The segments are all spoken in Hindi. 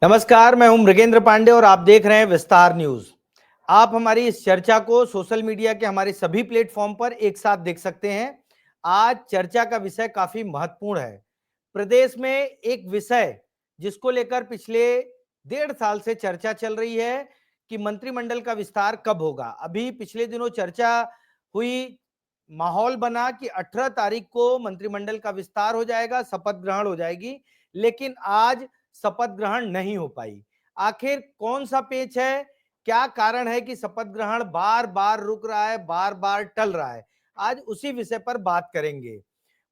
नमस्कार, मैं हूं मृगेंद्र पांडे और आप देख रहे हैं विस्तार न्यूज। आप हमारी इस चर्चा को सोशल मीडिया के हमारे सभी प्लेटफॉर्म पर एक साथ देख सकते हैं। आज चर्चा का विषय काफी महत्वपूर्ण है। प्रदेश में एक विषय जिसको लेकर पिछले 1.5 साल से चर्चा चल रही है कि मंत्रिमंडल का विस्तार कब होगा। अभी पिछले दिनों चर्चा हुई, माहौल बना कि 18 तारीख को मंत्रिमंडल का विस्तार हो जाएगा, शपथ ग्रहण हो जाएगी, लेकिन आज शपथ ग्रहण नहीं हो पाई। आखिर कौन सा पेच है, क्या कारण है कि शपथ ग्रहण बार बार रुक रहा है, बार बार टल रहा है? आज उसी विषय पर बात करेंगे।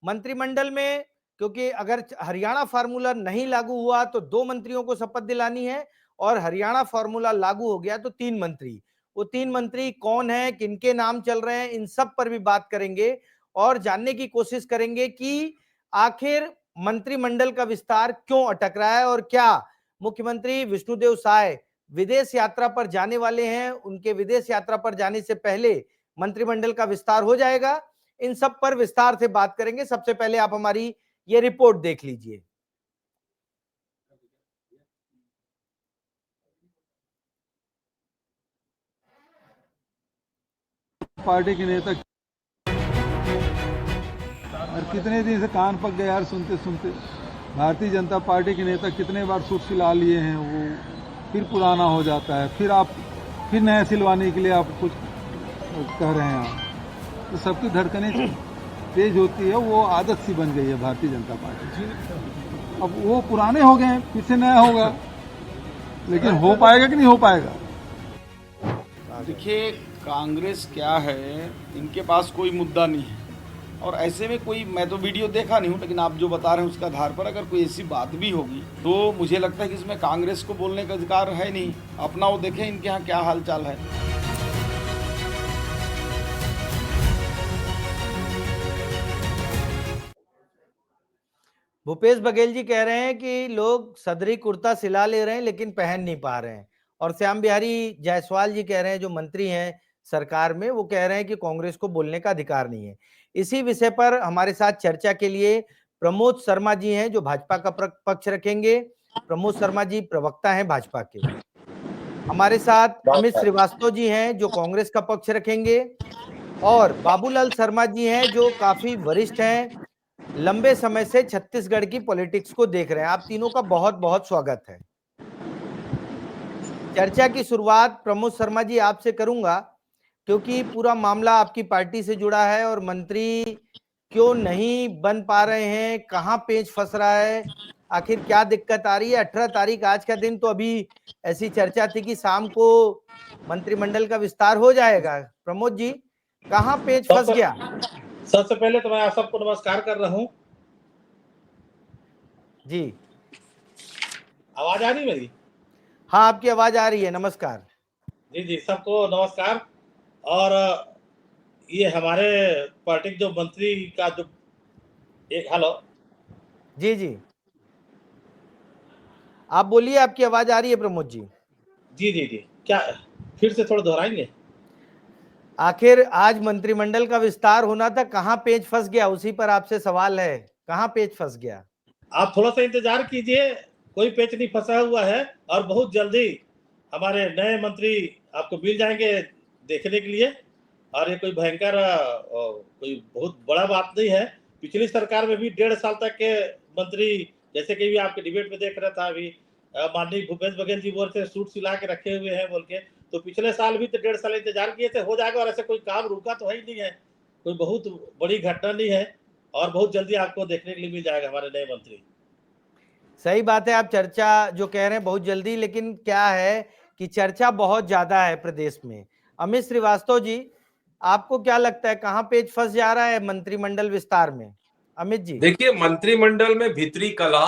मंत्रिमंडल में, क्योंकि अगर हरियाणा फार्मूला नहीं लागू हुआ तो 2 मंत्रियों को शपथ दिलानी है और हरियाणा फार्मूला लागू हो गया तो 3 मंत्री। वो 3 मंत्री कौन है, किनके नाम चल रहे हैं, इन सब पर भी बात करेंगे और जानने की कोशिश करेंगे कि आखिर मंत्रिमंडल का विस्तार क्यों अटक रहा है और क्या मुख्यमंत्री विष्णुदेव साय विदेश यात्रा पर जाने वाले हैं, उनके विदेश यात्रा पर जाने से पहले मंत्रिमंडल का विस्तार हो जाएगा। इन सब पर विस्तार से बात करेंगे। सबसे पहले आप हमारी ये रिपोर्ट देख लीजिए। पार्टी के नेता और कितने दिन से कान पक गए यार सुनते सुनते। भारतीय जनता पार्टी के नेता कितने बार सूट सिला लिए हैं, वो फिर पुराना हो जाता है, फिर नया सिलवाने के लिए आप कुछ कह रहे हैं आप। तो सबकी धड़कनें तेज होती है, वो आदत सी बन गई है भारतीय जनता पार्टी। अब वो पुराने हो गए, फिर से नया होगा, लेकिन हो पाएगा कि नहीं हो पाएगा? देखिए, कांग्रेस क्या है, इनके पास कोई मुद्दा नहीं है और ऐसे में कोई, मैं तो वीडियो देखा नहीं हूँ, लेकिन आप जो बता रहे हैं उसके आधार पर अगर कोई ऐसी बात भी होगी तो मुझे लगता है कि इसमें कांग्रेस को बोलने का अधिकार है नहीं। अपना वो देखें इनके यहाँ क्या हालचाल है। भूपेश बघेल जी कह रहे हैं कि लोग सदरी कुर्ता सिला ले रहे हैं लेकिन पहन नहीं पा रहे हैं, और श्याम बिहारी जायसवाल जी कह रहे हैं, जो मंत्री हैं सरकार में, वो कह रहे हैं कि कांग्रेस को बोलने का अधिकार नहीं है। इसी विषय पर हमारे साथ चर्चा के लिए प्रमोद शर्मा जी हैं, जो भाजपा का पक्ष रखेंगे। प्रमोद शर्मा जी प्रवक्ता हैं भाजपा के। हमारे साथ अमित श्रीवास्तव जी हैं, जो कांग्रेस का पक्ष रखेंगे, और बाबूलाल शर्मा जी हैं, जो काफी वरिष्ठ हैं, लंबे समय से छत्तीसगढ़ की पॉलिटिक्स को देख रहे हैं। आप तीनों का बहुत बहुत स्वागत है। चर्चा की शुरुआत प्रमोद शर्मा जी आपसे करूंगा, क्योंकि पूरा मामला आपकी पार्टी से जुड़ा है और मंत्री क्यों नहीं बन पा रहे हैं, कहां पेच फंस रहा है, आखिर क्या दिक्कत आ रही है। 18 तारीख आज का दिन, तो अभी ऐसी चर्चा थी कि शाम को मंत्रिमंडल का विस्तार हो जाएगा। प्रमोद जी, कहां पेच फंस गया? सबसे पहले तो मैं आप सबको नमस्कार कर रहा हूं जी। आवाज आ रही मेरी? हाँ, आपकी आवाज आ रही है। नमस्कार जी जी, सबको नमस्कार। और ये हमारे पार्टी के जो मंत्री का जो एक, हेलो जी जी, आप बोलिए, आपकी आवाज आ रही है प्रमोद जी। जी जी जी, क्या फिर से थोड़ा दोहराएंगे? आखिर आज मंत्रिमंडल का विस्तार होना था, कहां पेच फंस गया, उसी पर आपसे सवाल है, कहां पेच फंस गया? आप थोड़ा सा इंतजार कीजिए, कोई पेच नहीं फंसा हुआ है और बहुत जल्दी हमारे नए मंत्री आपको मिल जाएंगे देखने के लिए। और ये कोई भयंकर कोई बहुत बड़ा बात नहीं है। पिछली सरकार में भी 1.5 साल तक के मंत्री, जैसे कि भी आपके डिबेट में देख रहा था अभी, माननीय भूपेश बघेल जी बोल से सूट सिला के रखे हुए हैं बोल के, तो पिछले साल भी तो 1.5 साल इंतजार किए थे, हो जाएगा। और ऐसे कोई काम रुका तो है ही नहीं है, कोई बहुत बड़ी घटना नहीं है और बहुत जल्दी आपको देखने के लिए मिल जाएगा हमारे नए मंत्री। सही बात है, आप चर्चा जो कह रहे हैं बहुत जल्दी, लेकिन क्या है कि चर्चा बहुत ज्यादा है प्रदेश में। अमित श्रीवास्तव जी, आपको क्या लगता है कहां पेच फंस जा रहा है मंत्रिमंडल विस्तार में? अमित जी। देखिए, मंत्रिमंडल में भीतरी कला,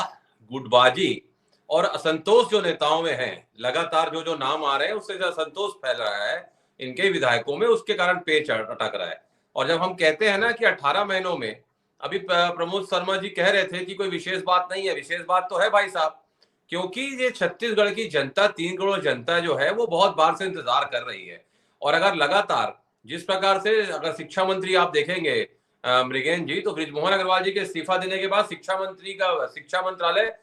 गुटबाजी और असंतोष जो नेताओं में है, लगातार जो जो नाम आ रहे हैं उससे जो असंतोष फैल रहा है इनके विधायकों में, उसके कारण पेच अटक रहा है। और जब हम कहते हैं ना कि 18 महीनों में, अभी प्रमोद शर्मा जी कह रहे थे कि कोई विशेष बात नहीं है, विशेष बात तो है भाई साहब। क्योंकि ये छत्तीसगढ़ की जनता, 3 करोड़ जनता जो है वो बहुत बार से इंतजार कर रही है। और अगर लगातार जिस प्रकार से, अगर शिक्षा मंत्री आप देखेंगे मृगेन जी, तो बृजमोहन अग्रवाल जी के इस्तीफा देने के बाद शिक्षा मंत्री का, शिक्षा मंत्रालय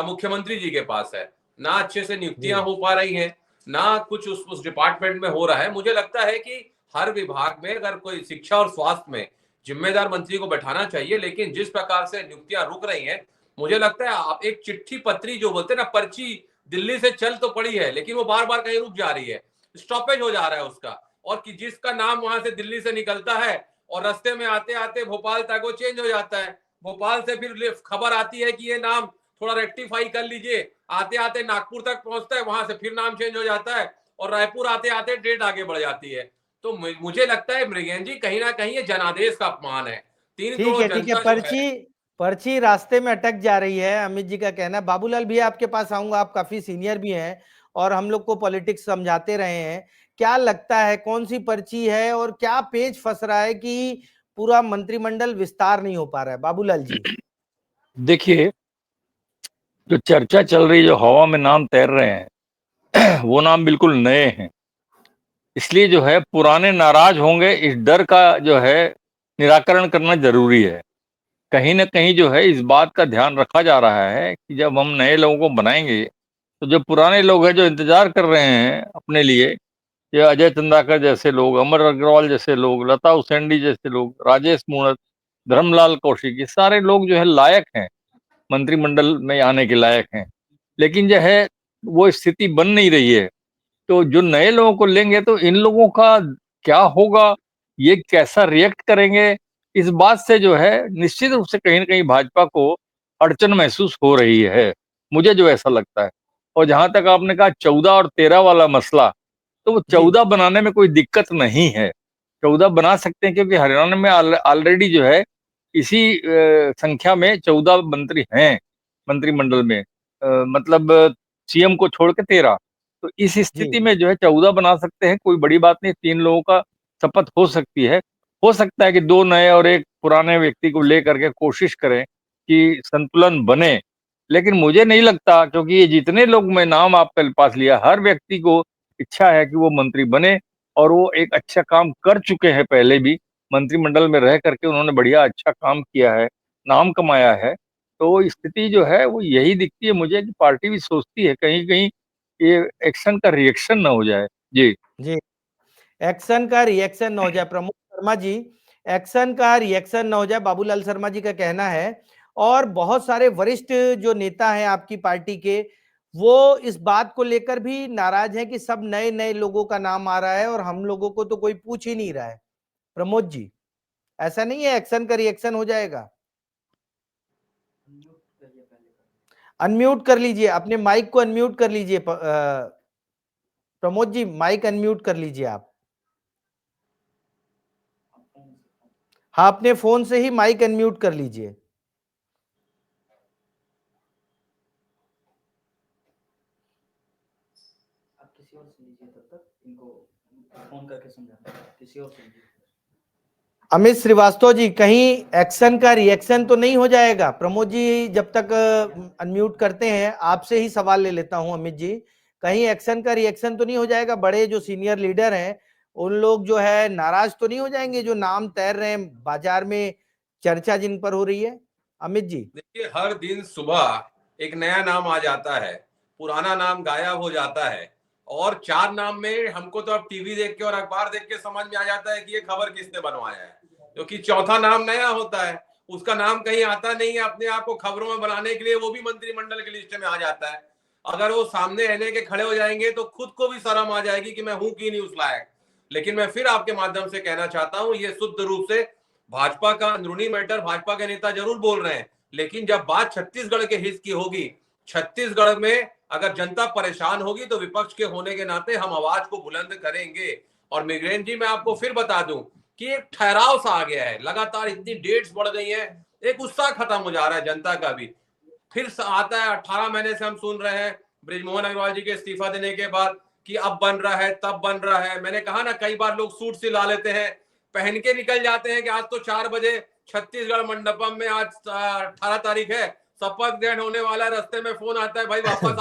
मुख्यमंत्री जी के पास है। ना अच्छे से नियुक्तियां हो पा रही हैं, ना कुछ उस डिपार्टमेंट में हो रहा है। मुझे लगता है कि हर विभाग में अगर कोई शिक्षा और स्वास्थ्य में जिम्मेदार मंत्री को बैठाना चाहिए, लेकिन जिस प्रकार से नियुक्तियां रुक रही हैं, मुझे लगता है आप एक चिट्ठी पत्री जो बोलते हैं ना, पर्ची दिल्ली से चल तो पड़ी है लेकिन वो बार बार कहीं रुक जा रही है, स्टॉपेज हो जा रहा है उसका। और कि जिसका नाम वहां से दिल्ली से निकलता है और रास्ते में आते आते भोपाल तक वो चेंज हो जाता है, भोपाल से फिर खबर आती है कि ये नाम थोड़ा रेक्टिफाई कर लीजिए, आते आते नागपुर तक पहुंचता है, वहां से फिर नाम चेंज हो जाता है और रायपुर आते आते डेट आगे बढ़ जाती है। तो मुझे लगता है मृगेन जी, कहीं ना कहीं ये जनादेश का अपमान है। 3 ठीक करोड़ है, ठीक है। जनता जो है, पर्ची रास्ते में अटक जा रही है, अमित जी का कहना है। बाबूलाल भैया आपके पास आऊंगा, आप काफी सीनियर भी हैं और हम लोग को पॉलिटिक्स समझाते रहे हैं। क्या लगता है कौन सी पर्ची है और क्या पेच फंस रहा है कि पूरा मंत्रिमंडल विस्तार नहीं हो पा रहा है? बाबूलाल जी। देखिए, जो चर्चा चल रही, जो हवा में नाम तैर रहे हैं वो नाम बिल्कुल नए हैं। इसलिए जो है पुराने नाराज होंगे, इस डर का जो है निराकरण करना जरूरी है। कहीं ना कहीं जो है इस बात का ध्यान रखा जा रहा है कि जब हम नए लोगों को बनाएंगे तो जो पुराने लोग हैं जो इंतजार कर रहे हैं अपने लिए, ये अजय चंद्राकर जैसे लोग, अमर अग्रवाल जैसे लोग, लता उसेंडी जैसे लोग, राजेश मूणत, धर्मलाल कौशिक, ये सारे लोग जो है लायक हैं, मंत्रिमंडल में आने के लायक हैं। लेकिन जो है वो स्थिति बन नहीं रही है। तो जो नए लोगों को लेंगे तो इन लोगों का क्या होगा, ये कैसा रिएक्ट करेंगे, इस बात से जो है निश्चित रूप से कहीं ना कहीं भाजपा को अड़चन महसूस हो रही है, मुझे जो ऐसा लगता है। और जहां तक आपने कहा 14 और 13 वाला मसला, तो वो 14 बनाने में कोई दिक्कत नहीं है, 14 बना सकते हैं, क्योंकि हरियाणा में ऑलरेडी जो है इसी संख्या में 14 मंत्री हैं मंत्रिमंडल में, मतलब सीएम को छोड़ के 13। तो इस स्थिति में जो है 14 बना सकते हैं, कोई बड़ी बात नहीं। 3 लोगों का शपथ हो सकती है। हो सकता है कि 2 नए और 1 पुराने व्यक्ति को लेकर के कोशिश करें कि संतुलन बने, लेकिन मुझे नहीं लगता, क्योंकि ये जितने लोग मैं नाम आपके पास लिया, हर व्यक्ति को इच्छा है कि वो मंत्री बने, और वो एक अच्छा काम कर चुके हैं, पहले भी मंत्रिमंडल में रह करके उन्होंने बढ़िया अच्छा काम किया है, नाम कमाया है। तो स्थिति जो है वो यही दिखती है मुझे कि पार्टी भी सोचती है कहीं कहीं ये एक्शन का रिएक्शन ना हो जाए। जी जी, एक्शन का रिएक्शन न हो जाए। प्रमोद शर्मा जी, एक्शन का रिएक्शन न हो जाए, बाबूलाल शर्मा जी का कहना है। और बहुत सारे वरिष्ठ जो नेता हैं आपकी पार्टी के, वो इस बात को लेकर भी नाराज हैं कि सब नए नए लोगों का नाम आ रहा है और हम लोगों को तो कोई पूछ ही नहीं रहा है। प्रमोद जी, ऐसा नहीं है एक्शन का रिएक्शन हो जाएगा? अनम्यूट कर लीजिए, अपने माइक को अनम्यूट कर लीजिए। प्रमोद जी, माइक अनम्यूट कर लीजिए आप। हाँ, अपने फोन से ही माइक अनम्यूट कर लीजिए। आप किसी और से लीजिए, तब तक इनको फोन करके समझाना, किसी और से लीजिए। अमित श्रीवास्तव जी, कहीं एक्शन का रिएक्शन तो नहीं हो जाएगा? प्रमोद जी जब तक अनम्यूट करते हैं, आपसे ही सवाल ले लेता हूं। अमित जी, कहीं एक्शन का रिएक्शन तो नहीं हो जाएगा? बड़े जो सीनियर लीडर हैं उन लोग जो है नाराज तो नहीं हो जाएंगे, जो नाम तैर रहे हैं बाजार में, चर्चा जिन पर हो रही है? अमित जी, देखिए, हर दिन सुबह एक नया नाम आ जाता है, पुराना नाम गायब हो जाता है। और 4 नाम में हमको तो अब टीवी देख के और अखबार देख के समझ में आ जाता है कि ये खबर किसने बनवाया है, क्योंकि चौथा नाम नया होता है, उसका नाम कहीं आता नहीं है। अपने आप को खबरों में बनाने के लिए वो भी मंत्रिमंडल की लिस्ट में आ जाता है। अगर वो सामने रहने के खड़े हो जाएंगे तो खुद को भी शर्म आ जाएगी कि मैं हूं कि नहीं उस लायक। लेकिन मैं फिर आपके माध्यम से कहना चाहता हूं, ये शुद्ध रूप से भाजपा का अंदरूनी मैटर, भाजपा के नेता जरूर बोल रहे हैं, लेकिन जब बात छत्तीसगढ़ के हित की होगी, छत्तीसगढ़ में अगर जनता परेशान होगी तो विपक्ष के होने के नाते हम आवाज को बुलंद करेंगे। और मिग्रेन जी, मैं आपको फिर बता दूं कि एक ठहराव सा आ गया है, लगातार इतनी डेट्स बढ़ गई है, एक उत्साह खत्म हो जा रहा है जनता का भी। फिर आता है 18 महीने से हम सुन रहे हैं बृजमोहन अग्रवाल जी के इस्तीफा देने के बाद कि अब बन रहा है, तब बन रहा है। मैंने कहा ना, कई बार लोग सूट सिला लेते हैं, पहन के निकल जाते हैं कि आज तो 4 बजे छत्तीसगढ़ मंडपम में, आज 18 तारीख है, शपथ ग्रहण होने वाला, रास्ते में फोन आता है, भाई वापस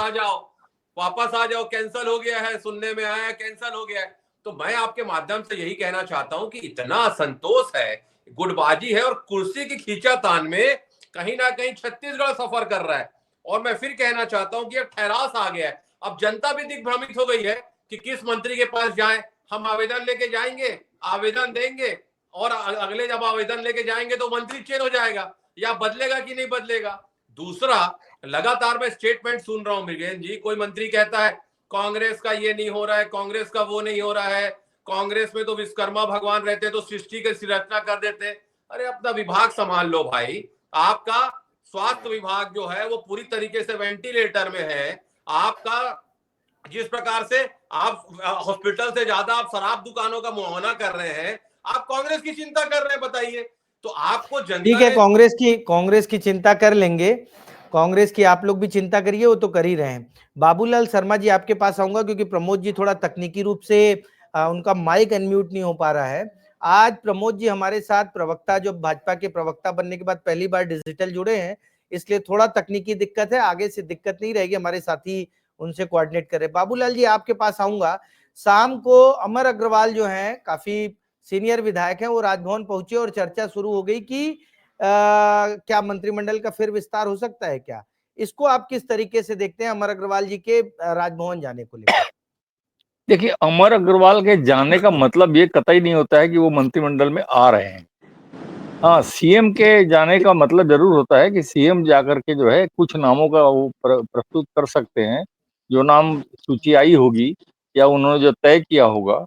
आ जाओ, कैंसिल हो गया है, सुनने में आया कैंसिल हो गया है। तो मैं आपके माध्यम से यही कहना चाहता हूं कि इतना असंतोष है, गुटबाजी है और कुर्सी की खींचातान में कहीं ना कहीं छत्तीसगढ़ सफर कर रहा है। और मैं फिर कहना चाहता हूं कि एक ठहरास आ गया है, अब जनता भी दिग्भ्रमित हो गई है कि किस मंत्री के पास जाएं। हम आवेदन लेके जाएंगे, आवेदन देंगे और अगले जब आवेदन लेके जाएंगे तो मंत्री चेंज हो जाएगा, या बदलेगा कि नहीं बदलेगा। दूसरा, लगातार मैं स्टेटमेंट सुन रहा हूं मृगेंद्र जी, कोई मंत्री कहता है कांग्रेस का ये नहीं हो रहा है, कांग्रेस का वो नहीं हो रहा है, कांग्रेस में तो विश्वकर्मा भगवान रहते तो सृष्टि की रचना कर देते। अरे अपना विभाग संभाल लो भाई। आपका स्वास्थ्य विभाग जो है वो पूरी तरीके से वेंटिलेटर में है। आपका जिस प्रकार से आप हॉस्पिटल से ज्यादा आप शराब दुकानों का मुआयना कर रहे हैं, आप कांग्रेस की चिंता कर रहे हैं, बताइए। तो आपको जनता ठीक है, कांग्रेस की चिंता कर लेंगे, कांग्रेस की आप लोग भी चिंता करिए, वो तो कर ही रहे हैं। बाबूलाल शर्मा जी आपके पास आऊंगा क्योंकि प्रमोद जी थोड़ा तकनीकी रूप से उनका माइक अनम्यूट नहीं हो पा रहा है। आज प्रमोद जी हमारे साथ प्रवक्ता, जो भाजपा के प्रवक्ता बनने के बाद पहली बार डिजिटल जुड़े हैं, इसलिए थोड़ा तकनीकी दिक्कत है, आगे से दिक्कत नहीं रहेगी, हमारे साथी उनसे कोऑर्डिनेट कर रहे। बाबूलाल जी आपके पास आऊंगा। शाम को अमर अग्रवाल जो है, काफी सीनियर विधायक हैं, वो राजभवन पहुंचे और चर्चा शुरू हो गई कि क्या मंत्रिमंडल का फिर विस्तार हो सकता है क्या? इसको आप किस तरीके से देखते हैं, अमर अग्रवाल जी के राजभवन जाने को लेकर? देखिए, अमर अग्रवाल के जाने का मतलब ये कतई नहीं होता है कि वो मंत्रिमंडल में आ रहे हैं। हाँ, सीएम के जाने का मतलब जरूर होता है कि सीएम जाकर के जो है कुछ नामों का वो प्रस्तुत कर सकते हैं। जो नाम सूची आई होगी या उन्होंने जो तय किया होगा,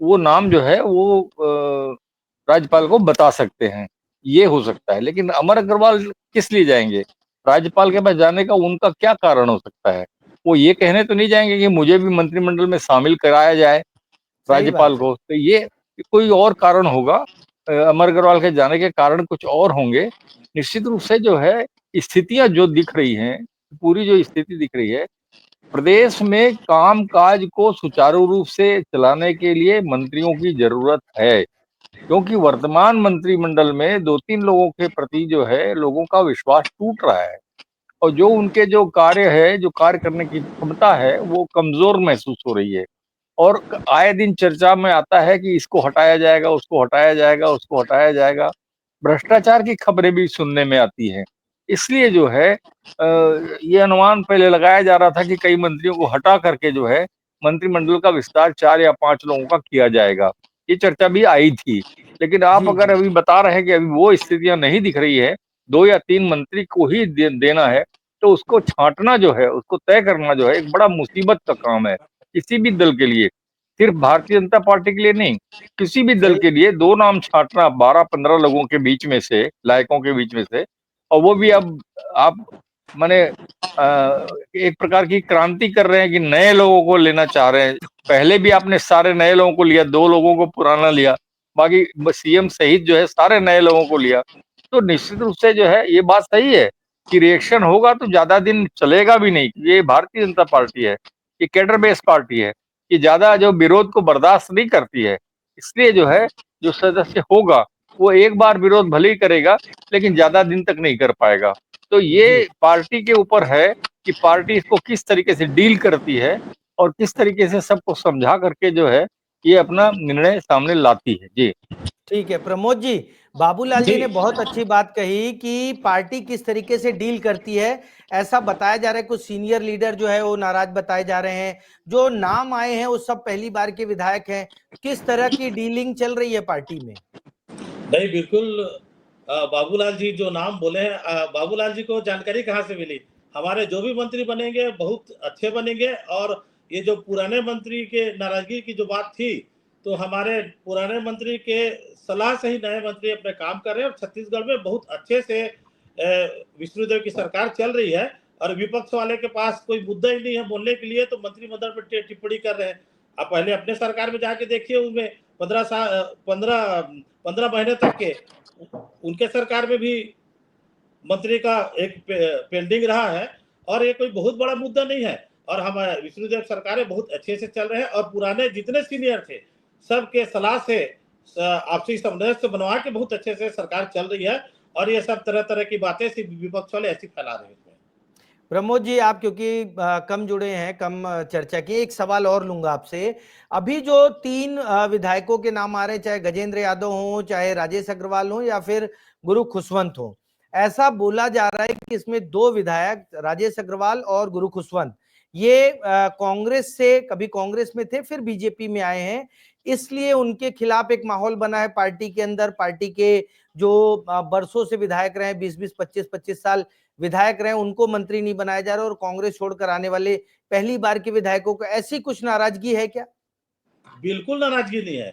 वो नाम जो है वो राज्यपाल को बता सकते हैं, ये हो सकता है। लेकिन अमर अग्रवाल किस लिए जाएंगे? राज्यपाल के पास जाने का उनका क्या कारण हो सकता है? वो ये कहने तो नहीं जाएंगे कि मुझे भी मंत्रिमंडल में शामिल कराया जाए सही बात राज्यपाल है। को। तो ये कोई और कारण होगा, अमर अग्रवाल के जाने के कारण कुछ और होंगे। निश्चित रूप से जो है स्थितियां जो दिख रही हैं, पूरी जो स्थिति दिख रही है, प्रदेश में काम-काज को सुचारू रूप से चलाने के लिए मंत्रियों की जरूरत है, क्योंकि वर्तमान मंत्रिमंडल में 2-3 लोगों के प्रति जो है लोगों का विश्वास टूट रहा है और जो उनके जो कार्य है, जो कार्य करने की क्षमता है, वो कमजोर महसूस हो रही है। और आए दिन चर्चा में आता है कि इसको हटाया जाएगा, उसको हटाया जाएगा, उसको हटाया जाएगा। भ्रष्टाचार की खबरें भी सुनने में आती हैं। इसलिए जो है ये अनुमान पहले लगाया जा रहा था कि कई मंत्रियों को हटा करके जो है मंत्रिमंडल का विस्तार 4 या 5 लोगों का किया जाएगा। ये चर्चा भी आई थी। लेकिन आप जी अगर जी। अभी बता रहे हैं कि अभी वो स्थितियां नहीं दिख रही है, 2 या 3 मंत्री को ही देना है, तो उसको छांटना जो है, उसको तय करना जो है एक बड़ा मुसीबत का काम है, किसी भी दल के लिए। सिर्फ भारतीय जनता पार्टी के लिए नहीं, किसी भी दल सही। के लिए 2 नाम छांटना 12-15 लोगों के बीच में से, लायकों के बीच में से, और वो भी अब आप माने एक प्रकार की क्रांति कर रहे हैं कि नए लोगों को लेना चाह रहे हैं। पहले भी आपने सारे नए लोगों को लिया, 2 लोगों को पुराना लिया, बाकी सीएम सहित जो है सारे नए लोगों को लिया। तो निश्चित रूप से जो है ये बात सही है कि रिएक्शन होगा तो ज्यादा दिन चलेगा भी नहीं। ये भारतीय जनता पार्टी है, ये कैडर बेस्ड पार्टी है, ये ज्यादा जो विरोध को बर्दाश्त नहीं करती है। इसलिए जो है जो सदस्य होगा वो एक बार विरोध भले ही करेगा, लेकिन ज्यादा दिन तक नहीं कर पाएगा। तो ये पार्टी के ऊपर है कि पार्टी इसको किस तरीके से डील करती है और किस तरीके से सबको समझा करके जो है ये अपना निर्णय सामने लाती है। जी ठीक है प्रमोद जी, बाबूलाल जी जी ने बहुत अच्छी बात कही कि पार्टी किस तरीके से डील करती है। ऐसा बताया जा रहा है, कुछ सीनियर लीडर जो है वो नाराज बताए जा रहे हैं, जो नाम आए हैं वो सब पहली बार के विधायक हैं। किस तरह की डीलिंग चल रही है पार्टी में? नहीं, बिल्कुल। बाबूलाल जी जो नाम बोले हैं, बाबूलाल जी को जानकारी कहाँ से मिली? हमारे जो भी मंत्री बनेंगे बहुत अच्छे बनेंगे, और ये जो पुराने मंत्री के नाराजगी की जो बात थी, तो हमारे पुराने मंत्री के सलाह से ही नए मंत्री अपने काम कर रहे हैं और छत्तीसगढ़ में बहुत अच्छे से विष्णुदेव की सरकार चल रही है, और विपक्ष वाले के पास कोई मुद्दा ही नहीं है बोलने के लिए, तो मंत्रिमंडल पर टिप्पणी कर रहे हैं। आप पहले अपने सरकार में जाके देखिए, उसमें 15 महीने तक के उनके सरकार में भी मंत्री का एक पेंडिंग रहा है, और ये कोई बहुत बड़ा मुद्दा नहीं है। और हम विष्णुदेव सरकारें बहुत अच्छे से चल रहे हैं, और पुराने जितने सीनियर थे सबके सलाह से आपसी समन्वय से बनवा के बहुत अच्छे से सरकार चल रही है। और ये सब तरह तरह की बातें सिर्फ विपक्ष वाले ऐसी फैला रहे हैं। प्रमोद जी, आप क्योंकि कम जुड़े हैं, कम चर्चा की, एक सवाल और लूंगा आपसे। अभी जो 3 विधायकों के नाम आ रहे हैं, चाहे गजेंद्र यादव हो, चाहे राजेश अग्रवाल हो, या फिर गुरु खुशवंत हो, ऐसा बोला जा रहा है कि इसमें 2 विधायक राजेश अग्रवाल और गुरु खुशवंत ये कांग्रेस से, कभी कांग्रेस में थे फिर बीजेपी में आए हैं, इसलिए उनके खिलाफ एक माहौल बना है पार्टी के अंदर। पार्टी के जो बरसों से विधायक रहे, 20-20, 25-25 साल विधायक रहे, उनको मंत्री नहीं बनाया जा रहा, और कांग्रेस छोड़कर आने वाले पहली बार के विधायकों को ऐसी कुछ नाराजगी है क्या? बिल्कुल नाराजगी नहीं है।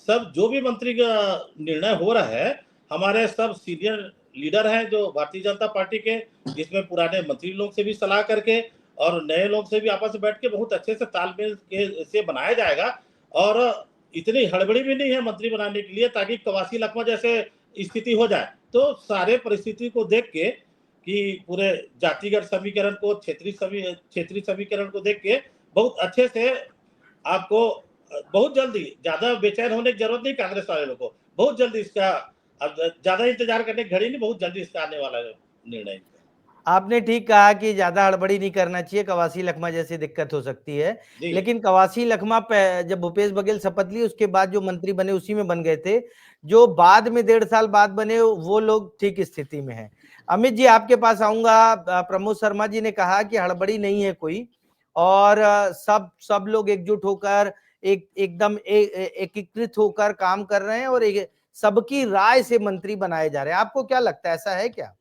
सब जो भी मंत्री का निर्णय हो रहा है, हमारे सब सीनियर लीडर हैं जो भारतीय जनता पार्टी के, जिसमें पुराने मंत्री लोग से भी सलाह करके और नए लोग से भी आपस में बैठ के बहुत अच्छे से तालमेल के से बनाया जाएगा। और इतनी हड़बड़ी भी नहीं है मंत्री बनाने के लिए, ताकि कवासी लखमा जैसे स्थिति हो जाए। तो सारे परिस्थिति को देख के, कि पूरे जातिगत समीकरण को, क्षेत्रीय समीकरण को देख के बहुत अच्छे से आपको बहुत जल्दी, ज्यादा बेचैन होने की जरूरत नहीं कांग्रेस वाले लोगों को, बहुत जल्दी इसका, अब ज्यादा इंतजार करने की घड़ी नहीं, बहुत जल्दी इसका आने वाला निर्णय। आपने ठीक कहा कि ज्यादा हड़बड़ी नहीं करना चाहिए, कवासी लखमा जैसी दिक्कत हो सकती है। लेकिन कवासी लखमा जब भूपेश बघेल शपथ ली, उसके बाद जो मंत्री बने उसी में बन गए थे, जो बाद में 1.5 साल बाद बने वो लोग ठीक स्थिति में हैं। अमित जी, आपके पास आऊंगा। प्रमोद शर्मा जी ने कहा कि हड़बड़ी नहीं है कोई, और सब लोग एकजुट होकर एकदम एकीकृत होकर काम कर रहे हैं, और सबकी राय से मंत्री बनाए जा रहे हैं। आपको क्या लगता है, ऐसा है क्या?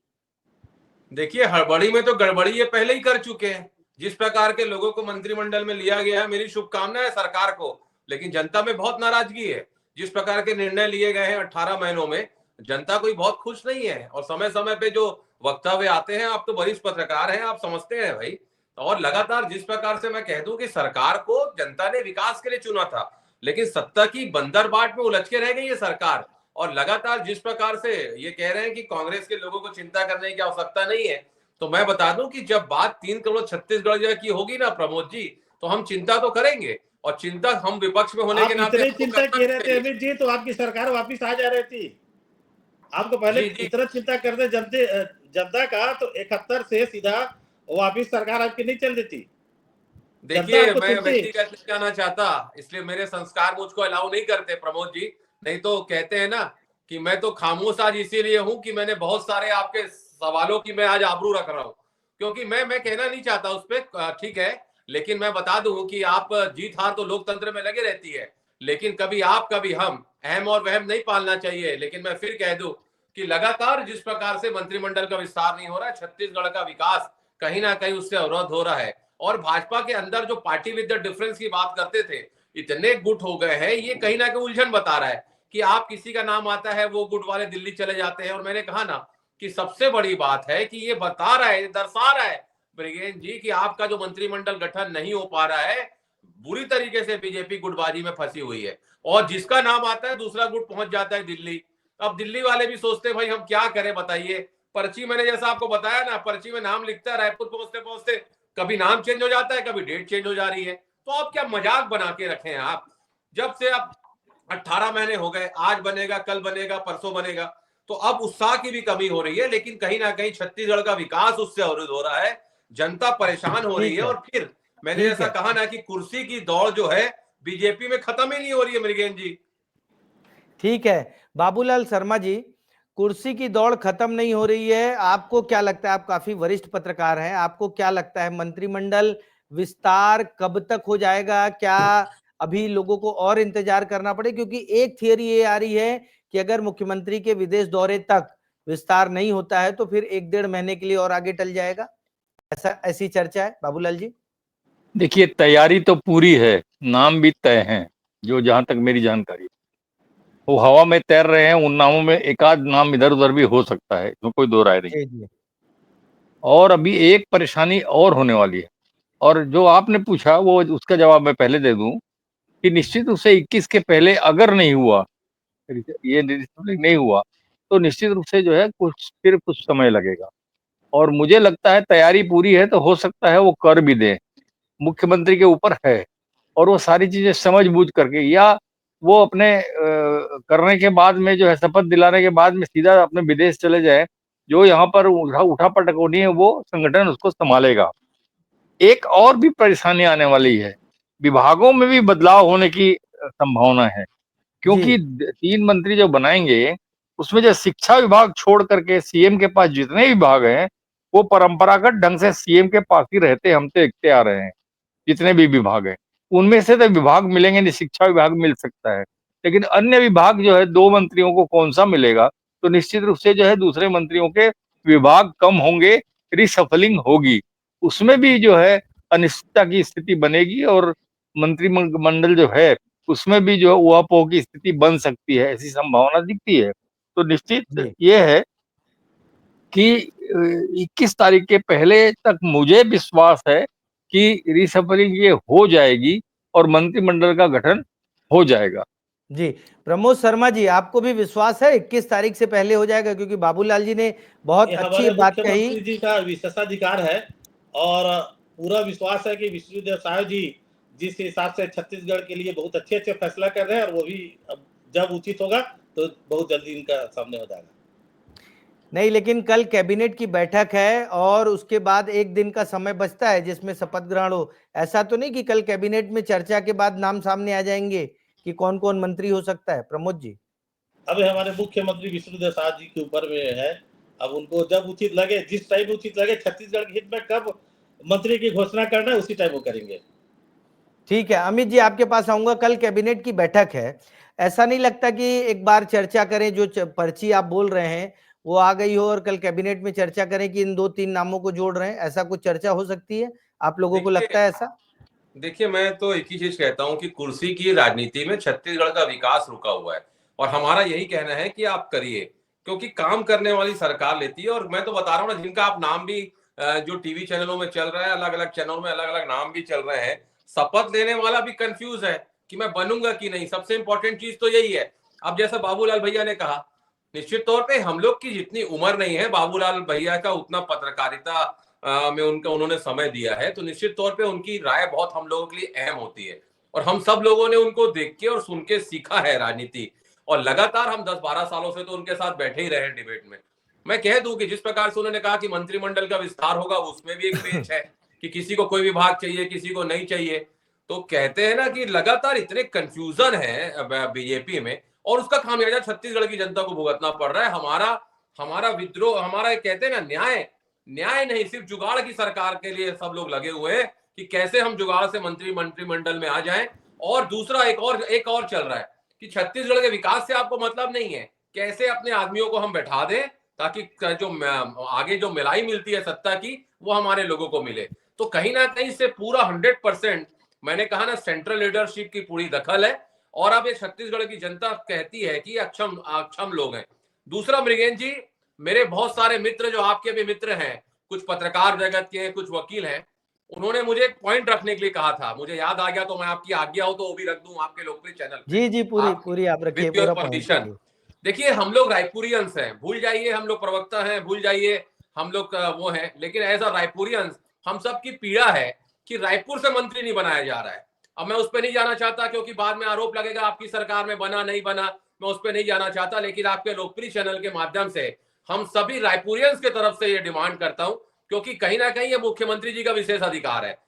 देखिए, हड़बड़ी में तो गड़बड़ी ये पहले ही कर चुके हैं। जिस प्रकार के लोगों को मंत्रिमंडल में लिया गया है, मेरी शुभकामनाएं है सरकार को, लेकिन जनता में बहुत नाराजगी है। जिस प्रकार के निर्णय लिए गए हैं 18 महीनों में, जनता कोई बहुत खुश नहीं है। और समय समय पे जो वक्तव्य आते हैं, आप तो वरिष्ठ पत्रकार हैं, आप समझते हैं भाई। और लगातार जिस प्रकार से मैं कह दूं कि सरकार को जनता ने विकास के लिए चुना था, लेकिन सत्ता की बंदरबाट में उलझ के रह गई है सरकार। और लगातार जिस प्रकार से ये कह रहे हैं कि कांग्रेस के लोगों को चिंता करने की आवश्यकता नहीं है, तो मैं बता दूं कि जब बात 3 करोड़ छत्तीसगढ़ की होगी ना प्रमोद जी, तो हम चिंता तो करेंगे। और चिंता हम विपक्ष में होने के नाते इतनी चिंता किए रहे थे अमित जी, तो आपकी सरकार वापिस आ जा रही थी। आपको पहले इतना चिंता करते जनता का, तो 71 से सीधा वापिस सरकार आपकी नहीं चल देती। देखिए, मैं व्यक्तिगत नहीं कहना चाहता, इसलिए मेरे संस्कार मुझको अलाउ नहीं करते प्रमोद जी। नहीं तो कहते हैं ना कि मैं तो खामोश आज इसीलिए हूं कि मैंने बहुत सारे आपके सवालों की मैं आज आबरू रख रहा हूं, क्योंकि मैं कहना नहीं चाहता उस पर, ठीक है। लेकिन मैं बता दूं कि आप, जीत हार तो लोकतंत्र में लगे रहती है, लेकिन कभी आप कभी हम, अहम और वहम नहीं पालना चाहिए। लेकिन मैं फिर कह दूं कि लगातार जिस प्रकार से मंत्रिमंडल का विस्तार नहीं हो रहा है, छत्तीसगढ़ का विकास कहीं ना कहीं उससे अवरोध हो रहा है। और भाजपा के अंदर जो पार्टी विद द डिफरेंस की बात करते थे, इतने गुट हो गए हैं, ये कहीं ना कहीं उलझन बता रहा है कि आप किसी का नाम आता है, वो गुट वाले दिल्ली चले जाते हैं। और मैंने कहा ना कि सबसे बड़ी बात है कि ये बता रहा है, दर्शा रहा है ब्रिगेन जी कि आपका जो मंत्रिमंडल गठन नहीं हो पा रहा है, बुरी तरीके से बीजेपी गुटबाजी में फंसी हुई है। और जिसका नाम आता है, दूसरा गुट पहुंच जाता है दिल्ली। अब दिल्ली वाले भी सोचते हैं भाई हम क्या करें बताइए। पर्ची, मैंने जैसा आपको बताया ना, पर्ची में नाम लिखता है, रायपुर पहुंचते पहुंचते कभी नाम चेंज हो जाता है, कभी डेट चेंज हो जा रही है। तो आप क्या मजाक बना के रखे हैं आप? जब से आप 18 महीने हो गए, आज बनेगा, कल बनेगा, परसों बनेगा, तो अब उत्साह की भी कमी हो रही है। लेकिन कहीं ना कहीं छत्तीसगढ़ का विकास उससे अवरुद्ध हो रहा है, जनता परेशान हो रही है। और फिर मैंने जैसा कहा ना कि कुर्सी की दौड़ जो है बीजेपी में खत्म ही नहीं हो रही है मृगेन जी। ठीक है बाबूलाल शर्मा जी, कुर्सी की दौड़ खत्म नहीं हो रही है। आपको क्या लगता है, आप काफी वरिष्ठ पत्रकार हैं, आपको क्या लगता है मंत्रिमंडल विस्तार कब तक हो जाएगा? क्या अभी लोगों को और इंतजार करना पड़े? क्योंकि एक थियरी ये आ रही है कि अगर मुख्यमंत्री के विदेश दौरे तक विस्तार नहीं होता है तो फिर 1-1.5 महीने के लिए और आगे टल जाएगा, ऐसी चर्चा है। बाबूलाल जी, देखिए, तैयारी तो पूरी है, नाम भी तय हैं, जो जहां तक मेरी जानकारी, वो हवा में तैर रहे हैं। उन नामों में एक आध नाम इधर उधर भी हो सकता है, इसमें कोई दो राय नहीं। और अभी एक परेशानी और होने वाली है, और जो आपने पूछा वो उसका जवाब मैं पहले दे दूं कि निश्चित रूप से 21 के पहले अगर नहीं हुआ, ये नहीं हुआ, तो निश्चित रूप से जो है कुछ समय लगेगा। और मुझे लगता है तैयारी पूरी है, तो हो सकता है वो कर भी दे, मुख्यमंत्री के ऊपर है। और वो सारी चीजें समझ बूझ करके, या वो अपने करने के बाद में जो है, शपथ दिलाने के बाद में सीधा अपने विदेश चले जाए, जो यहाँ पर उठा पटकोनी है वो संगठन उसको संभालेगा। एक और भी परेशानी आने वाली है, विभागों में भी बदलाव होने की संभावना है, क्योंकि 3 मंत्री जो बनाएंगे उसमें जो शिक्षा विभाग छोड़ करके सीएम के पास जितने विभाग हैं वो परंपरागत ढंग से सीएम के पास ही रहते हम देखते आ रहे हैं। जितने भी विभाग हैं उनमें से तो विभाग मिलेंगे नहीं, शिक्षा विभाग मिल सकता है, लेकिन अन्य विभाग जो है 2 मंत्रियों को कौन सा मिलेगा, तो निश्चित रूप से जो है दूसरे मंत्रियों के विभाग कम होंगे, रिशफलिंग होगी, उसमें भी जो है अनिश्चितता की स्थिति बनेगी और मंत्रिमंडल जो है उसमें भी जो है ऊहापोह की स्थिति बन सकती है, ऐसी संभावना दिखती है। तो निश्चित ये है कि 21 तारीख के पहले तक मुझे विश्वास है कि रिशफलिंग ये हो जाएगी और मंत्रिमंडल का गठन हो जाएगा। जी, प्रमोद शर्मा जी, आपको भी विश्वास है 21 तारीख से पहले हो जाएगा? क्योंकि बाबूलाल जी ने बहुत ये अच्छी हमारे बात कही। मुख्यमंत्री जी का विशेषाधिकार है और पूरा विश्वास है कि विष्णुदेव साय जी जिस हिसाब से छत्तीसगढ़ के लिए बहुत अच्छे अच्छे फैसला कर रहे हैं और वो भी अब जब उचित होगा तो बहुत जल्दी इनका सामने हो जाएगा। नहीं, लेकिन कल कैबिनेट की बैठक है और उसके बाद एक दिन का समय बचता है जिसमें शपथ ग्रहण हो। ऐसा तो नहीं कि कल कैबिनेट में चर्चा के बाद नाम सामने आ जाएंगे कि कौन कौन मंत्री हो सकता है? प्रमोद जी, अब हमारे मुख्यमंत्री विष्णुदेव साय जी के ऊपर में है, अब उनको जब उचित लगे, जिस टाइम उचित लगे, छत्तीसगढ़ के हित में कब मंत्री की घोषणा करना है उसी टाइम वो करेंगे। ठीक है। अमित जी, आपके पास आऊंगा। कल कैबिनेट की बैठक है, ऐसा नहीं लगता कि एक बार चर्चा करें, जो पर्ची आप बोल रहे हैं वो आ गई हो और कल कैबिनेट में चर्चा करें कि इन 2-3 नामों को जोड़ रहे हैं, ऐसा कुछ चर्चा हो सकती है? आप लोगों को लगता है ऐसा? देखिए, मैं तो एक ही चीज कहता हूं कि कुर्सी की राजनीति में छत्तीसगढ़ का विकास रुका हुआ है और हमारा यही कहना है कि आप करिए, क्योंकि काम करने वाली सरकार लेती है। और मैं तो बता रहा हूं ना, जिनका आप नाम भी जो टीवी चैनलों में चल रहा है, अलग अलग चैनलों में अलग अलग नाम भी चल रहे हैं, शपथ लेने वाला भी कंफ्यूज है कि मैं बनूंगा कि नहीं। सबसे इंपॉर्टेंट चीज तो यही है। अब जैसा बाबूलाल भैया ने कहा, निश्चित तौर पे हम लोग की जितनी उम्र नहीं है, बाबूलाल भैया का उतना पत्रकारिता में उन्होंने समय दिया है, तो निश्चित तौर पे उनकी राय बहुत हम लोगों के लिए अहम होती है और हम सब लोगों ने उनको देख के और सुन के सीखा है राजनीति। और लगातार हम 10-12 सालों से तो उनके साथ बैठे ही रहे डिबेट में। मैं कह दूं कि जिस प्रकार से उन्होंने कहा कि मंत्रिमंडल का विस्तार होगा, उसमें भी एक पेच है कि किसी को कोई विभाग चाहिए, किसी को नहीं चाहिए। तो कहते हैं ना कि लगातार इतने कंफ्यूजन है बीजेपी में और उसका खामियाजा छत्तीसगढ़ की जनता को भुगतना पड़ रहा है। हमारा विद्रोह, हमारा कहते हैं ना न्याय नहीं, सिर्फ जुगाड़ की सरकार के लिए सब लोग लगे हुए हैं कि कैसे हम जुगाड़ से मंत्रिमंडल में आ जाएं। और दूसरा एक और चल रहा है कि छत्तीसगढ़ के विकास से आपको मतलब नहीं है, कैसे अपने आदमियों को हम बैठा दें ताकि जो आगे जो मिलाई मिलती है सत्ता की वो हमारे लोगों को मिले। तो कहीं ना कहीं से पूरा 100%, मैंने कहा ना, सेंट्रल लीडरशिप की पूरी दखल है और अब ये छत्तीसगढ़ की जनता कहती है कि अक्षम लोग हैं। दूसरा, मृगेन जी, मेरे बहुत सारे मित्र जो आपके भी मित्र हैं, कुछ पत्रकार जगत के, कुछ वकील हैं, उन्होंने मुझे एक पॉइंट रखने के लिए कहा था, मुझे याद आ गया तो मैं आपकी आज्ञा हो तो वो भी रख दूं आपके लोकप्रिय चैनल पे। जी, पूरी आप रखिए, पूरा परमिशन। देखिए, हम लोग रायपुरियंस हैं, भूल जाइए हम लोग प्रवक्ता हैं, भूल जाइए हम लोग वो हैं, लेकिन एज अ रायपुरियंस हम सब की पीड़ा है कि रायपुर से मंत्री नहीं बनाया जा रहा है। अब मैं उस पर नहीं जाना चाहता क्योंकि बाद में आरोप लगेगा आपकी सरकार में बना नहीं बना, मैं उस पर नहीं जाना चाहता। लेकिन आपके लोकप्रिय चैनल के माध्यम से हम सभी रायपुरियंस के तरफ से ये डिमांड करता हूं, क्योंकि कहीं ना कहीं ये मुख्यमंत्री जी का विशेष अधिकार है।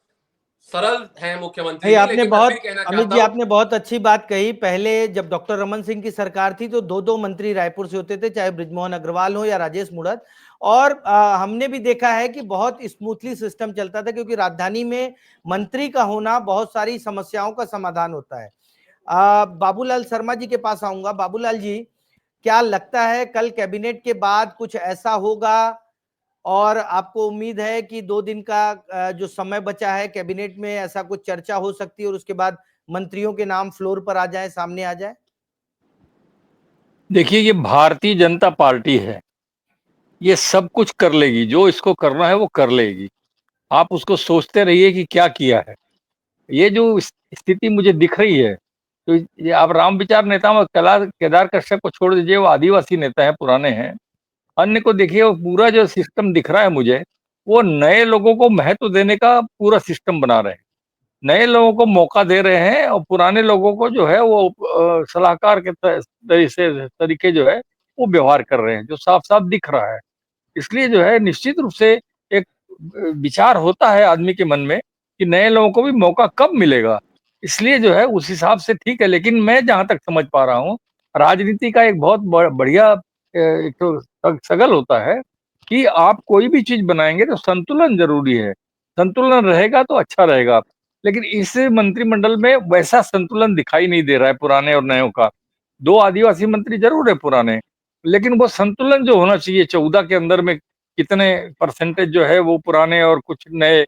सरल है मुख्यमंत्री जी, आपने बहुत, अमित जी, आपने बहुत अच्छी बात कही। पहले जब डॉक्टर रमन सिंह की सरकार थी तो 2-2 मंत्री रायपुर से होते थे, चाहे बृजमोहन अग्रवाल हो या राजेश मूणत। और हमने भी देखा है कि बहुत स्मूथली सिस्टम चलता था, क्योंकि राजधानी में मंत्री का होना बहुत सारी समस्याओं का समाधान होता है। बाबूलाल शर्मा जी के पास आऊंगा। बाबूलाल जी, क्या लगता है कल कैबिनेट के बाद कुछ ऐसा होगा और आपको उम्मीद है कि 2 दिन का जो समय बचा है कैबिनेट में ऐसा कुछ चर्चा हो सकती है और उसके बाद मंत्रियों के नाम फ्लोर पर आ जाए, सामने आ जाए? देखिए, ये भारतीय जनता पार्टी है, ये सब कुछ कर लेगी, जो इसको करना है वो कर लेगी। आप उसको सोचते रहिए कि क्या किया है। ये जो स्थिति मुझे दिख रही है, तो ये आप राम विचार नेता में केदार कश्यप को छोड़ दीजिए, वो आदिवासी नेता है, पुराने हैं। अन्य को देखिए, वो पूरा जो सिस्टम दिख रहा है मुझे, वो नए लोगों को महत्व देने का पूरा सिस्टम बना रहे हैं। नए लोगों को मौका दे रहे हैं और पुराने लोगों को जो है वो सलाहकार के तरीके जो है वो व्यवहार कर रहे हैं, जो साफ साफ दिख रहा है। इसलिए जो है निश्चित रूप से एक विचार होता है आदमी के मन में कि नए लोगों को भी मौका कब मिलेगा। इसलिए जो है उस हिसाब से ठीक है, लेकिन मैं जहां तक समझ पा रहा हूँ, राजनीति का एक बहुत बढ़िया एक तो सगल होता है कि आप कोई भी चीज बनाएंगे तो संतुलन जरूरी है। संतुलन रहेगा तो अच्छा रहेगा, लेकिन इस मंत्रिमंडल में वैसा संतुलन दिखाई नहीं दे रहा है पुराने और नयों का। 2 आदिवासी मंत्री जरूर है पुराने, लेकिन वो संतुलन जो होना चाहिए 14 के अंदर में कितने परसेंटेज जो है वो पुराने और कुछ नए,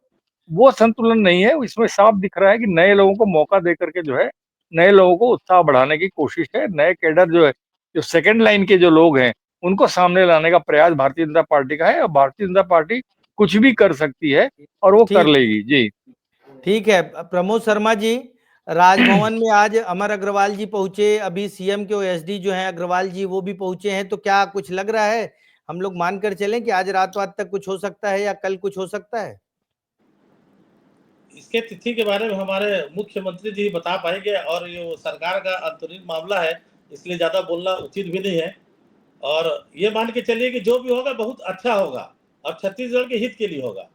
वो संतुलन नहीं है। इसमें साफ दिख रहा है कि नए लोगों को मौका दे करके जो है नए लोगों को उत्साह बढ़ाने की कोशिश है। नए कैडर जो है, जो सेकंड लाइन के जो लोग हैं, उनको सामने लाने का प्रयास भारतीय जनता पार्टी का है, और भारतीय जनता पार्टी कुछ भी कर सकती है और वो कर ठीक लेगी। जी ठीक है। प्रमोद शर्मा जी, राजभवन में आज अमर अग्रवाल जी पहुंचे, अभी सीएम के ओएसडी जो हैं अग्रवाल जी वो भी पहुंचे हैं, तो क्या कुछ लग रहा है, हम लोग मानकर चलें कि आज रात तक कुछ हो सकता है या कल कुछ हो सकता है? इसके तिथि के बारे में हमारे मुख्यमंत्री जी बता पाएंगे, और ये सरकार का अंतरिम मामला है, इसलिए ज्यादा बोलना उचित भी नहीं है। और ये मान के चलिए कि जो भी होगा बहुत अच्छा होगा और छत्तीसगढ़ के हित के लिए होगा।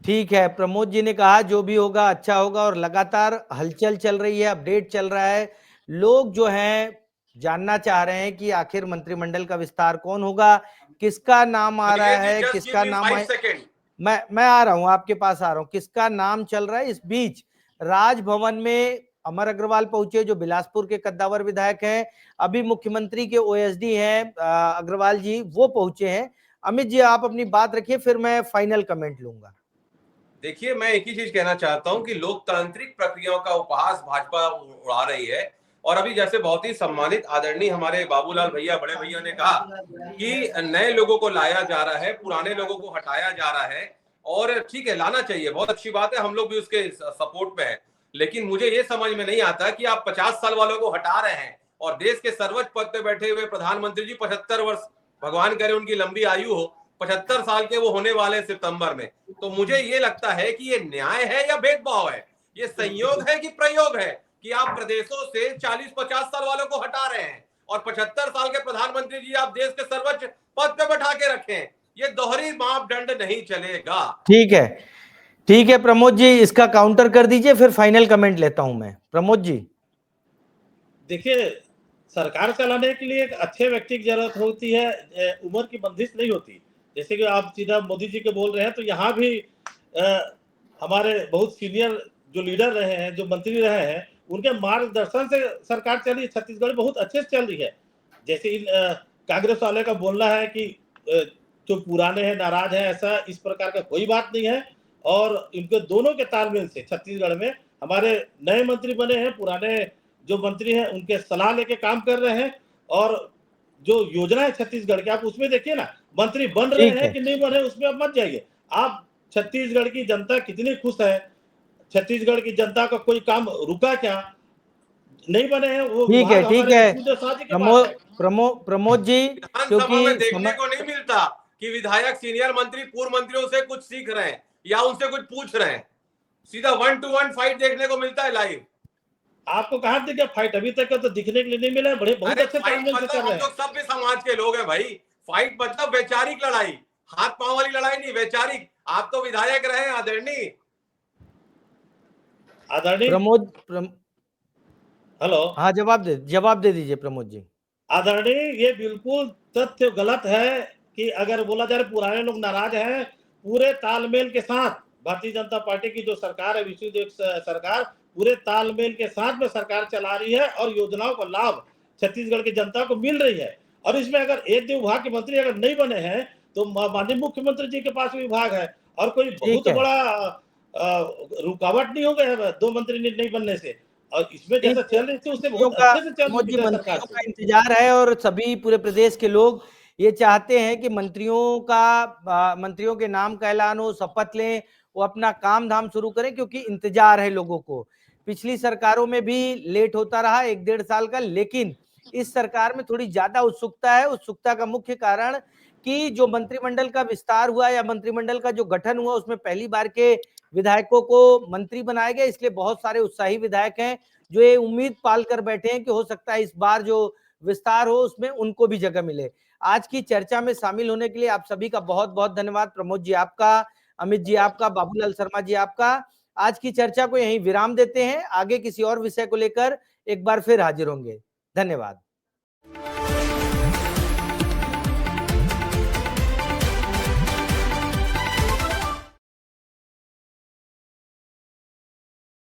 ठीक है, प्रमोद जी ने कहा जो भी होगा अच्छा होगा, और लगातार हलचल चल रही है, अपडेट चल रहा है। लोग जो हैं जानना चाह रहे हैं कि आखिर मंत्रिमंडल का विस्तार कौन होगा, किसका नाम आ रहा है, किसका नाम है। मैं आ रहा हूं, आपके पास आ रहा हूं, किसका नाम चल रहा है। इस बीच राजभवन में अमर अग्रवाल पहुंचे, जो बिलासपुर के कद्दावर विधायक हैं। अभी मुख्यमंत्री के ओएसडी हैं अग्रवाल जी, वो पहुंचे हैं। अमित जी आप अपनी बात रखिए, फिर मैं फाइनल कमेंट लूंगा। देखिए, मैं एक ही चीज कहना चाहता हूं कि लोकतांत्रिक प्रक्रियाओं का उपहास भाजपा उड़ा रही है। और अभी जैसे बहुत ही सम्मानित आदरणीय हमारे बाबूलाल भैया, बड़े भैया ने कहा कि नए लोगों को लाया जा रहा है, पुराने लोगों को हटाया जा रहा है, और ठीक है, लाना चाहिए, बहुत अच्छी बात है, हम लोग भी उसके सपोर्ट में है। लेकिन मुझे ये समझ में नहीं आता कि आप 50 साल वालों को हटा रहे हैं और देश के सर्वोच्च पद पे बैठे हुए प्रधानमंत्री जी 75 वर्ष, भगवान करे उनकी लंबी आयु हो, 75 साल के वो होने वाले सितंबर में। तो मुझे ये लगता है कि ये न्याय है या भेदभाव है, ये संयोग है कि प्रयोग है कि आप प्रदेशों से 40-50 साल वालों को हटा रहे हैं और 75 साल के प्रधानमंत्री जी आप देश के सर्वोच्च पद पे बैठा के रखें। ये दोहरी मापदंड नहीं चलेगा। ठीक है प्रमोद जी, इसका काउंटर कर दीजिए, फिर फाइनल कमेंट लेता हूं मैं। प्रमोद जी देखिए, सरकार चलाने के लिए एक अच्छे व्यक्ति की जरूरत होती है, उम्र की बंदिश नहीं होती। जैसे कि आप सीधा मोदी जी के बोल रहे हैं, तो यहाँ भी हमारे बहुत सीनियर जो लीडर रहे हैं, जो मंत्री रहे हैं, उनके मार्गदर्शन से सरकार चली, छत्तीसगढ़ बहुत अच्छे से चल रही है। जैसे इन कांग्रेस वाले का बोलना है कि जो पुराने हैं नाराज हैं, ऐसा इस प्रकार का कोई बात नहीं है। और इनके दोनों के तालमेल से छत्तीसगढ़ में हमारे नए मंत्री बने हैं, पुराने जो मंत्री हैं उनके सलाह लेके काम कर रहे हैं। और जो योजना है छत्तीसगढ़ की, आप उसमें देखिए ना, मंत्री बन रहे हैं कि नहीं बन रहे उसमें आप मत जाइए। आप छत्तीसगढ़ की जनता कितनी खुश है, छत्तीसगढ़ की जनता का कोई काम रुका क्या, नहीं बने हैं वो। ठीक है प्रमोद जी, विधानसभा में देखने को नहीं मिलता कि विधायक सीनियर मंत्री पूर्व मंत्रियों से कुछ सीख रहे हैं या उनसे कुछ पूछ रहे हैं। सीधा 1-to-1 फाइट देखने को मिलता है लाइव। आपको कहाँ दिखा फाइट? अभी तक तो दिखने के लिए नहीं मिला। बड़े बहुत अच्छे तालमेल से चल रहे हैं। हम लोग सभ्य समाज के लोग हैं भाई। फाइट मतलब वैचारिक लड़ाई, हाथ पांव वाली लड़ाई नहीं, वैचारिक। आप तो विधायक रहे आदरणीय प्रमोद हेलो, हाँ जवाब दे दीजिए प्रमोद जी। आदरणीय, ये बिल्कुल तथ्य गलत है कि अगर बोला जाए पुराने लोग नाराज हैं। पूरे तालमेल के साथ भारतीय जनता पार्टी की जो सरकार है, विश्वदेव सरकार, पूरे तालमेल के साथ में सरकार चला रही है और योजनाओं का लाभ छत्तीसगढ़ की जनता को मिल रही है। और इसमें अगर एक दो विभाग के मंत्री अगर नहीं बने हैं तो माननीय मुख्यमंत्री जी के पास विभाग है, और कोई बहुत बड़ा रुकावट नहीं हो गया 2 मंत्री नहीं बनने से। और इसमें जैसा चल रही थी उससे बहुत अच्छे से चल रही है सरकार का इंतजार है, और सभी पूरे प्रदेश के लोग ये चाहते हैं कि मंत्रियों के नाम का ऐलान हो, शपथ लें, वो अपना काम धाम शुरू करें, क्योंकि इंतजार है लोगों को। पिछली सरकारों में भी लेट होता रहा 1-1.5 साल का, लेकिन इस सरकार में थोड़ी ज्यादा उत्सुकता है। उत्सुकता का मुख्य कारण कि जो मंत्रिमंडल का विस्तार हुआ या मंत्रिमंडल का जो गठन हुआ, उसमें पहली बार के विधायकों को मंत्री बनाया गया, इसलिए बहुत सारे उत्साही विधायक हैं जो ये उम्मीद पाल कर बैठे हैं कि हो सकता है इस बार जो विस्तार हो उसमें उनको भी जगह मिले। आज की चर्चा में शामिल होने के लिए आप सभी का बहुत बहुत धन्यवाद। प्रमोद जी आपका, अमित जी आपका, बाबूलाल शर्मा जी आपका। आज की चर्चा को यहीं विराम देते हैं, आगे किसी और विषय को लेकर एक बार फिर हाजिर होंगे। धन्यवाद।